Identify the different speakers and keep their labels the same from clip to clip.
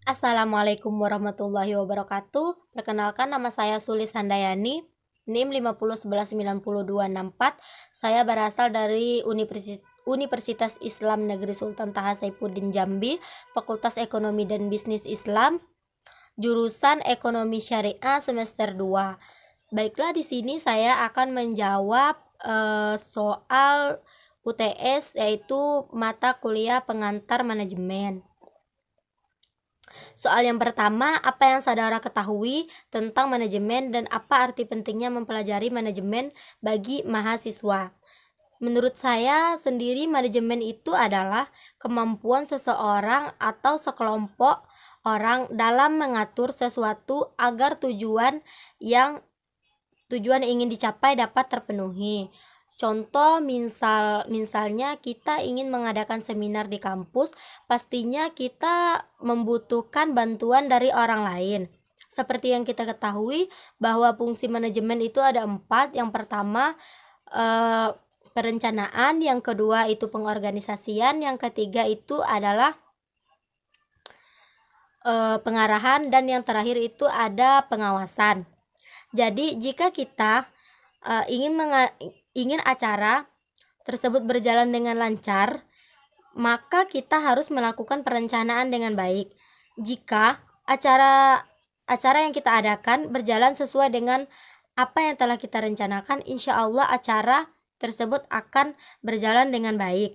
Speaker 1: Assalamualaikum warahmatullahi wabarakatuh. Perkenalkan, nama saya Sulis Handayani, NIM 50119024. Saya berasal dari Universitas Islam Negeri Sultan Taha Saifuddin Jambi, Fakultas Ekonomi dan Bisnis Islam, jurusan Ekonomi Syariah semester 2. Baiklah, di sini saya akan menjawab soal UTS, yaitu mata kuliah pengantar manajemen. Soal yang pertama, apa yang saudara ketahui tentang manajemen dan apa arti pentingnya mempelajari manajemen bagi mahasiswa? Menurut saya sendiri, manajemen itu adalah kemampuan seseorang atau sekelompok orang dalam mengatur sesuatu agar tujuan yang ingin dicapai dapat terpenuhi. Contoh, misalnya kita ingin mengadakan seminar di kampus, pastinya kita membutuhkan bantuan dari orang lain. Seperti yang kita ketahui bahwa fungsi manajemen itu ada 4. Yang pertama, perencanaan, yang kedua itu pengorganisasian, yang ketiga itu adalah pengarahan, dan yang terakhir itu ada pengawasan. Jadi jika kita ingin acara tersebut berjalan dengan lancar, maka kita harus melakukan perencanaan dengan baik. Jika acara yang kita adakan berjalan sesuai dengan apa yang telah kita rencanakan, insya Allah acara tersebut akan berjalan dengan baik.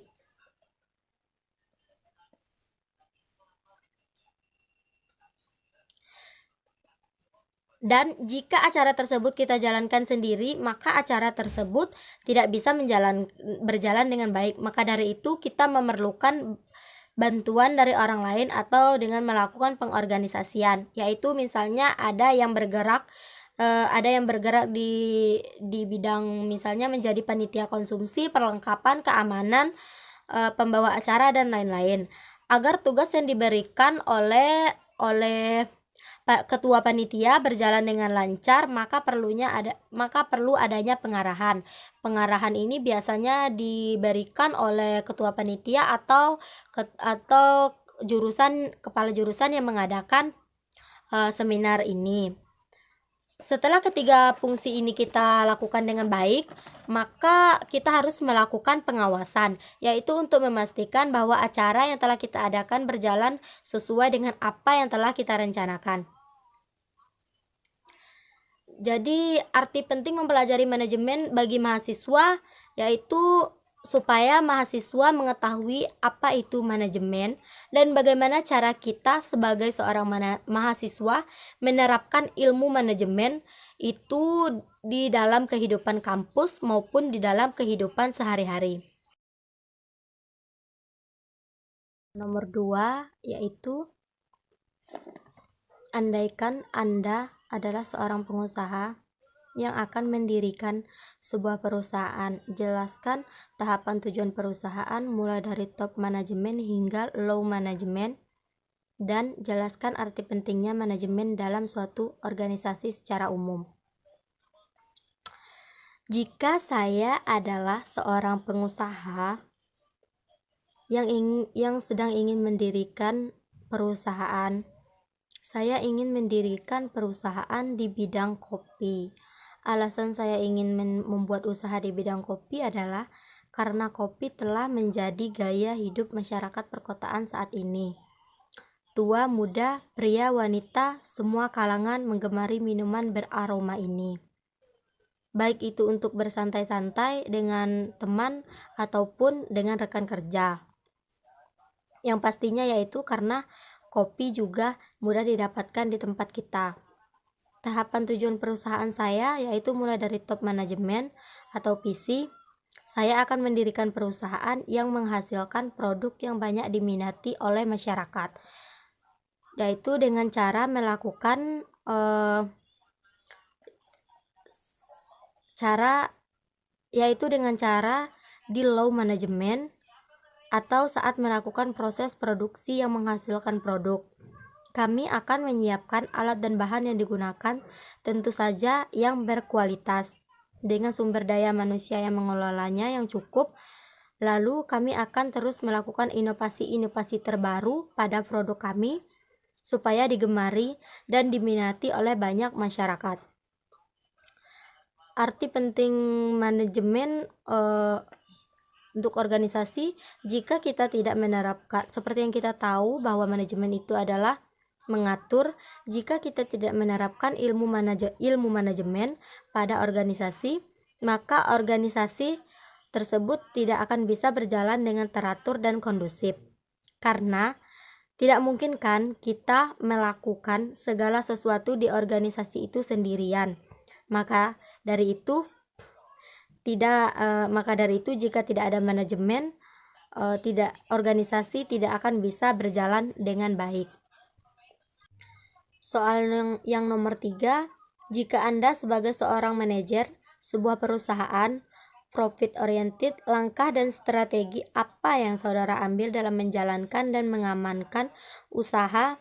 Speaker 1: Dan jika acara tersebut kita jalankan sendiri, maka acara tersebut tidak bisa berjalan dengan baik. Maka dari itu kita memerlukan bantuan dari orang lain atau dengan melakukan pengorganisasian, yaitu misalnya ada yang bergerak di bidang misalnya menjadi panitia konsumsi, perlengkapan, keamanan, pembawa acara, dan lain-lain. Agar tugas yang diberikan oleh ketua panitia berjalan dengan lancar, maka perlu adanya pengarahan. Pengarahan ini biasanya diberikan oleh ketua panitia atau kepala jurusan yang mengadakan seminar ini. Setelah ketiga fungsi ini kita lakukan dengan baik, maka kita harus melakukan pengawasan, yaitu untuk memastikan bahwa acara yang telah kita adakan berjalan sesuai dengan apa yang telah kita rencanakan. Jadi arti penting mempelajari manajemen bagi mahasiswa yaitu supaya mahasiswa mengetahui apa itu manajemen dan bagaimana cara kita sebagai seorang mahasiswa menerapkan ilmu manajemen itu di dalam kehidupan kampus maupun di dalam kehidupan sehari-hari. Nomor 2 yaitu, andaikan Anda adalah seorang pengusaha yang akan mendirikan sebuah perusahaan, jelaskan tahapan tujuan perusahaan mulai dari top manajemen hingga low manajemen, dan jelaskan arti pentingnya manajemen dalam suatu organisasi secara umum. Jika saya adalah seorang pengusaha yang sedang ingin mendirikan perusahaan, saya ingin mendirikan perusahaan di bidang kopi. Alasan saya ingin membuat usaha di bidang kopi adalah karena kopi telah menjadi gaya hidup masyarakat perkotaan saat ini. Tua, muda, pria, wanita, semua kalangan menggemari minuman beraroma ini. Baik itu untuk bersantai-santai dengan teman ataupun dengan rekan kerja. Yang pastinya yaitu karena kopi juga mudah didapatkan di tempat kita. Tahapan tujuan perusahaan saya yaitu mulai dari top manajemen atau PC. Saya akan mendirikan perusahaan yang menghasilkan produk yang banyak diminati oleh masyarakat, yaitu dengan cara melakukan cara di low manajemen atau saat melakukan proses produksi yang menghasilkan produk. Kami akan menyiapkan alat dan bahan yang digunakan, tentu saja yang berkualitas, dengan sumber daya manusia yang mengelolanya yang cukup. Lalu kami akan terus melakukan inovasi-inovasi terbaru pada produk kami supaya digemari dan diminati oleh banyak masyarakat. Arti penting manajemen untuk organisasi, jika kita tidak menerapkan, seperti yang kita tahu bahwa manajemen itu adalah mengatur, jika kita tidak menerapkan ilmu manajemen pada organisasi, maka organisasi tersebut tidak akan bisa berjalan dengan teratur dan kondusif. Karena tidak mungkin kan kita melakukan segala sesuatu di organisasi itu sendirian. Maka dari itu jika tidak ada manajemen, organisasi tidak akan bisa berjalan dengan baik. Soal yang nomor 3, jika Anda sebagai seorang manajer sebuah perusahaan profit oriented, langkah dan strategi apa yang saudara ambil dalam menjalankan dan mengamankan usaha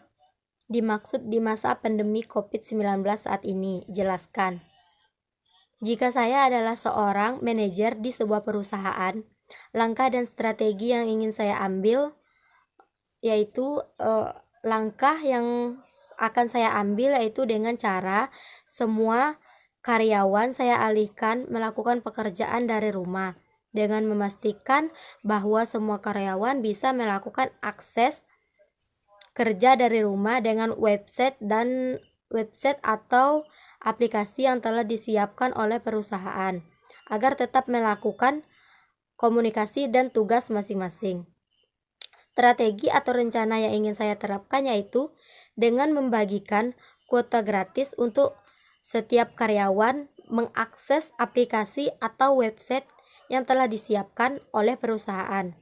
Speaker 1: dimaksud di masa pandemi COVID-19 saat ini? Jelaskan. Jika saya adalah seorang manajer di sebuah perusahaan, langkah dan strategi yang ingin saya ambil yaitu langkah yang akan saya ambil yaitu dengan cara semua karyawan saya alihkan melakukan pekerjaan dari rumah, dengan memastikan bahwa semua karyawan bisa melakukan akses kerja dari rumah dengan website atau aplikasi yang telah disiapkan oleh perusahaan agar tetap melakukan komunikasi dan tugas masing-masing. Strategi atau rencana yang ingin saya terapkan yaitu dengan membagikan kuota gratis untuk setiap karyawan mengakses aplikasi atau website yang telah disiapkan oleh perusahaan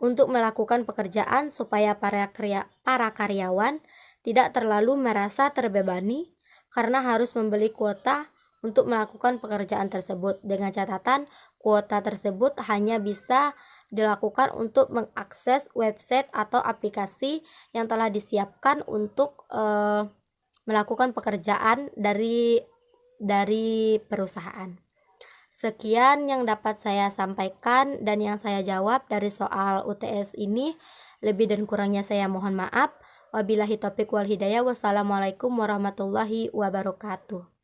Speaker 1: untuk melakukan pekerjaan supaya para karyawan tidak terlalu merasa terbebani karena harus membeli kuota untuk melakukan pekerjaan tersebut, dengan catatan kuota tersebut hanya bisa dilakukan untuk mengakses website atau aplikasi yang telah disiapkan untuk melakukan pekerjaan dari perusahaan. Sekian yang dapat saya sampaikan dan yang saya jawab dari soal UTS ini. Lebih dan kurangnya saya mohon maaf. Wabillahi taufiq wal hidayah. Wassalamualaikum warahmatullahi wabarakatuh.